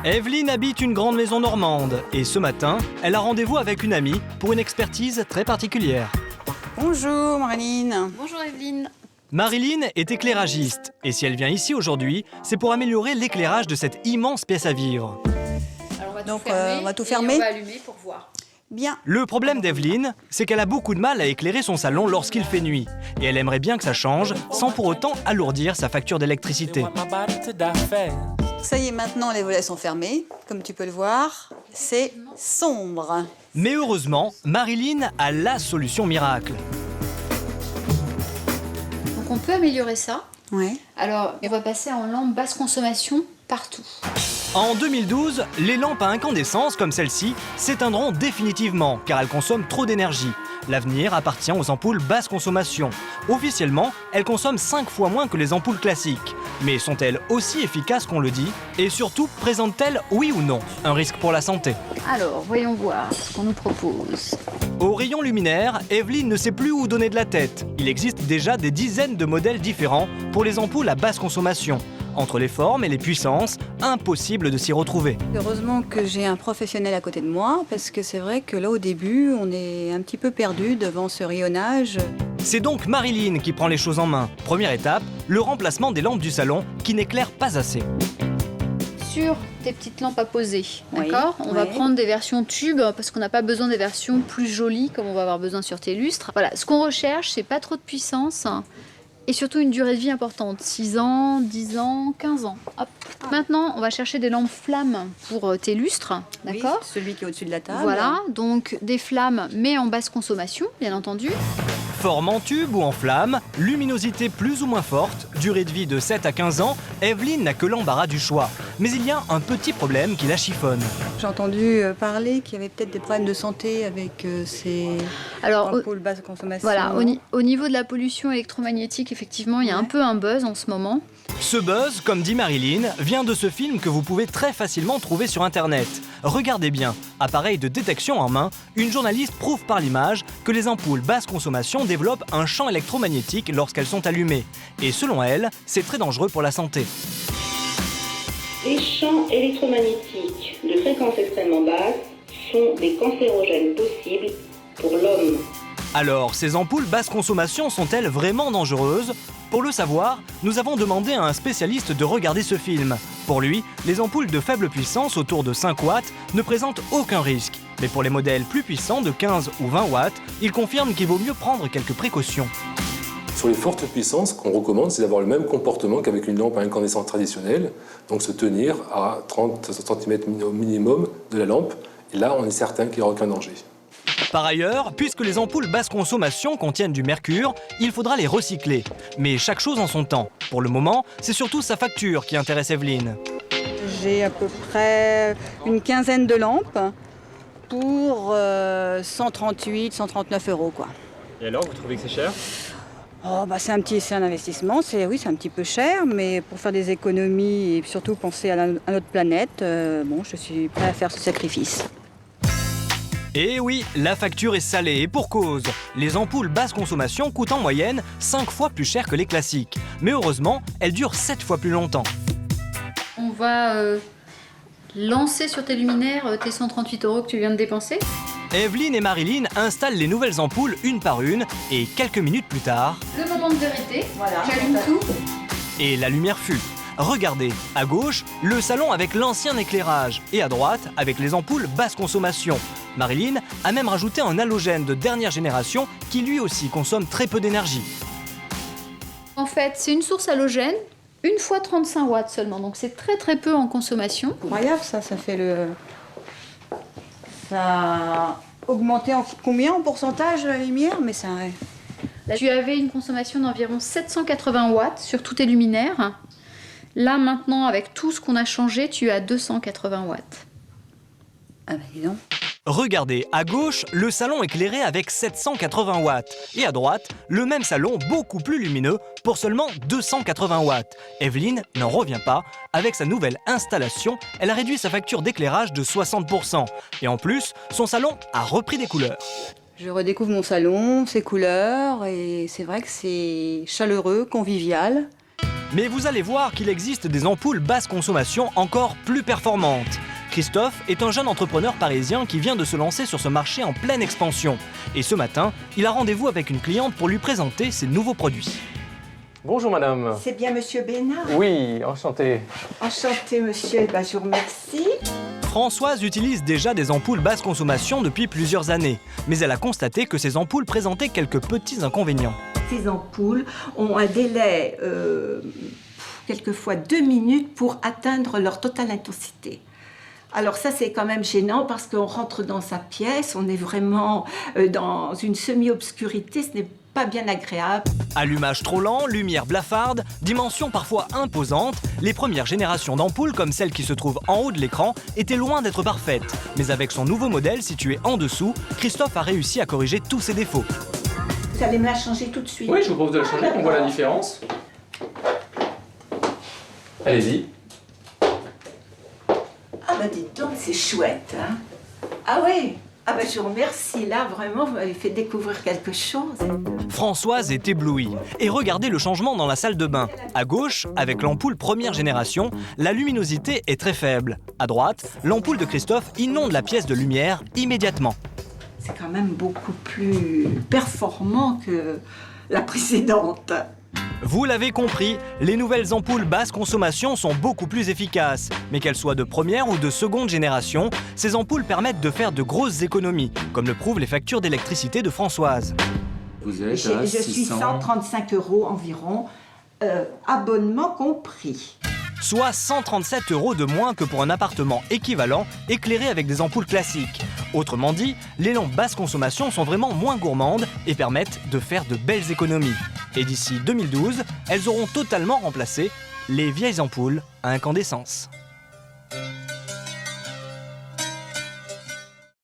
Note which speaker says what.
Speaker 1: Evelyne habite une grande maison normande et ce matin, elle a rendez-vous avec une amie pour une expertise très particulière.
Speaker 2: Bonjour Marilyn.
Speaker 3: Bonjour Evelyne.
Speaker 1: Marilyn est éclairagiste et si elle vient ici aujourd'hui, c'est pour améliorer l'éclairage de cette immense pièce à vivre.
Speaker 3: Alors
Speaker 2: Donc, on va tout fermer.
Speaker 3: Et on va allumer pour voir.
Speaker 2: Bien.
Speaker 1: Le problème d'Evelyne, c'est qu'elle a beaucoup de mal à éclairer son salon lorsqu'il fait nuit. Et elle aimerait bien que ça change, sans pour autant alourdir sa facture d'électricité.
Speaker 2: Ça y est, maintenant les volets sont fermés. Comme tu peux le voir, c'est sombre.
Speaker 1: Mais heureusement, Marilyn a la solution miracle.
Speaker 3: Donc on peut améliorer ça.
Speaker 2: Ouais.
Speaker 3: Alors on va passer en lampe basse consommation partout.
Speaker 1: En 2012, les lampes à incandescence comme celle-ci s'éteindront définitivement car elles consomment trop d'énergie. L'avenir appartient aux ampoules basse consommation. Officiellement, elles consomment 5 fois moins que les ampoules classiques. Mais sont-elles aussi efficaces qu'on le dit? Et surtout, présentent-elles, oui ou non, un risque pour la santé?
Speaker 3: Alors voyons voir ce qu'on nous propose.
Speaker 1: Au rayon luminaire, Evelyne ne sait plus où donner de la tête. Il existe déjà des dizaines de modèles différents pour les ampoules à basse consommation. Entre les formes et les puissances, impossible de s'y retrouver.
Speaker 2: Heureusement que j'ai un professionnel à côté de moi, parce que c'est vrai que là au début, on est un petit peu perdu devant ce rayonnage.
Speaker 1: C'est donc Marilyn qui prend les choses en main. Première étape, le remplacement des lampes du salon qui n'éclairent pas assez.
Speaker 3: Sur tes petites lampes à poser,
Speaker 2: Oui,
Speaker 3: d'accord? On va
Speaker 2: oui.
Speaker 3: prendre des versions tubes parce qu'on n'a pas besoin des versions plus jolies comme on va avoir besoin sur tes lustres. Voilà, ce qu'on recherche, c'est pas trop de puissance. Et surtout une durée de vie importante, 6 ans, 10 ans, 15 ans. Hop. Maintenant, on va chercher des lampes flammes pour tes lustres, d'accord?
Speaker 2: Oui, celui qui est au-dessus de la table.
Speaker 3: Voilà, donc des flammes, mais en basse consommation, bien entendu.
Speaker 1: Forme en tube ou en flamme, luminosité plus ou moins forte, durée de vie de 7 à 15 ans, Evelyne n'a que l'embarras du choix. Mais il y a un petit problème qui la chiffonne.
Speaker 2: J'ai entendu parler qu'il y avait peut-être des problèmes de santé avec ces
Speaker 3: Alors,
Speaker 2: ampoules basse consommation.
Speaker 3: voilà, au niveau de la pollution électromagnétique, effectivement, il y a un peu un buzz en ce moment.
Speaker 1: Ce buzz, comme dit Marilyn, vient de ce film que vous pouvez très facilement trouver sur Internet. Regardez bien, appareil de détection en main, une journaliste prouve par l'image que les ampoules basse consommation développent un champ électromagnétique lorsqu'elles sont allumées. Et selon elle, c'est très dangereux pour la santé.
Speaker 4: Les champs électromagnétiques de fréquence extrêmement basse sont des cancérogènes possibles pour l'homme.
Speaker 1: Alors, ces ampoules basse consommation sont-elles vraiment dangereuses? Pour le savoir, nous avons demandé à un spécialiste de regarder ce film. Pour lui, les ampoules de faible puissance autour de 5 watts ne présentent aucun risque. Mais pour les modèles plus puissants de 15 ou 20 watts, il confirme qu'il vaut mieux prendre quelques précautions.
Speaker 5: Sur les fortes puissances, ce qu'on recommande, c'est d'avoir le même comportement qu'avec une lampe à incandescence traditionnelle, donc se tenir à 30 cm au minimum de la lampe, et là on est certain qu'il n'y aura aucun danger.
Speaker 1: Par ailleurs, puisque les ampoules basse consommation contiennent du mercure, il faudra les recycler. Mais chaque chose en son temps. Pour le moment, c'est surtout sa facture qui intéresse Evelyne.
Speaker 2: J'ai à peu près une quinzaine de lampes pour 138, 139 euros, quoi.
Speaker 6: Et alors, vous trouvez que c'est cher?
Speaker 2: Oh, bah c'est un investissement, c'est un petit peu cher, mais pour faire des économies et surtout penser à notre planète, bon, je suis prêt à faire ce sacrifice.
Speaker 1: Et oui, la facture est salée et pour cause. Les ampoules basse consommation coûtent en moyenne 5 fois plus cher que les classiques. Mais heureusement, elles durent 7 fois plus longtemps.
Speaker 3: On va lancer sur tes luminaires tes 138 euros que tu viens de dépenser.
Speaker 1: Evelyne et Marilyn installent les nouvelles ampoules une par une et quelques minutes plus tard,
Speaker 3: Le moment de vérité,
Speaker 2: Voilà.
Speaker 3: j'allume tout.
Speaker 1: et la lumière fut. Regardez, à gauche, le salon avec l'ancien éclairage et à droite, avec les ampoules basse consommation. Marilyn a même rajouté un halogène de dernière génération qui lui aussi consomme très peu d'énergie.
Speaker 3: En fait, c'est une source halogène, une fois 35 watts seulement, donc c'est très très peu en consommation.
Speaker 2: Incroyable, ça fait le... Ça a augmenté en combien en pourcentage la lumière, mais ça...
Speaker 3: Là, tu avais une consommation d'environ 780 watts sur tous tes luminaires. Là, maintenant, avec tout ce qu'on a changé, tu as 280 watts.
Speaker 2: Ah bah dis donc.
Speaker 1: Regardez, à gauche, le salon éclairé avec 780 watts. Et à droite, le même salon beaucoup plus lumineux pour seulement 280 watts. Evelyne n'en revient pas. Avec sa nouvelle installation, elle a réduit sa facture d'éclairage de 60%. Et en plus, son salon a repris des couleurs.
Speaker 2: Je redécouvre mon salon, ses couleurs, et c'est vrai que c'est chaleureux, convivial.
Speaker 1: Mais vous allez voir qu'il existe des ampoules basse consommation encore plus performantes. Christophe est un jeune entrepreneur parisien qui vient de se lancer sur ce marché en pleine expansion. Et ce matin, il a rendez-vous avec une cliente pour lui présenter ses nouveaux produits.
Speaker 6: Bonjour madame.
Speaker 7: C'est bien monsieur Bénard.
Speaker 6: Oui, enchanté.
Speaker 7: Enchanté monsieur, je vous remercie.
Speaker 1: Françoise utilise déjà des ampoules basse consommation depuis plusieurs années, mais elle a constaté que ces ampoules présentaient quelques petits inconvénients.
Speaker 7: Ces ampoules ont un délai, quelquefois 2 minutes pour atteindre leur totale intensité. Alors ça c'est quand même gênant parce qu'on rentre dans sa pièce, on est vraiment dans une semi-obscurité, ce n'est pas bien agréable.
Speaker 1: Allumage trop lent, lumière blafarde, dimension parfois imposante, les premières générations d'ampoules comme celle qui se trouve en haut de l'écran étaient loin d'être parfaites. Mais avec son nouveau modèle situé en dessous, Christophe a réussi à corriger tous ses défauts.
Speaker 7: Vous allez me la changer tout de suite?
Speaker 6: Oui, je vous propose de la changer, on voit la différence. Allez-y.
Speaker 7: Ah dites donc, c'est chouette, hein? Ah oui. Je vous remercie, là vraiment vous m'avez fait découvrir quelque chose.
Speaker 1: Françoise est éblouie. Et regardez le changement dans la salle de bain. À gauche, avec l'ampoule première génération, la luminosité est très faible. À droite, l'ampoule de Christophe inonde la pièce de lumière immédiatement.
Speaker 7: C'est quand même beaucoup plus performant que la précédente.
Speaker 1: Vous l'avez compris, les nouvelles ampoules basse consommation sont beaucoup plus efficaces. Mais qu'elles soient de première ou de seconde génération, ces ampoules permettent de faire de grosses économies, comme le prouvent les factures d'électricité de Françoise.
Speaker 6: Vous êtes
Speaker 7: Je suis 135 € environ, abonnement compris.
Speaker 1: Soit 137 € de moins que pour un appartement équivalent éclairé avec des ampoules classiques. Autrement dit, les lampes basse consommation sont vraiment moins gourmandes et permettent de faire de belles économies. Et d'ici 2012, elles auront totalement remplacé les vieilles ampoules à incandescence.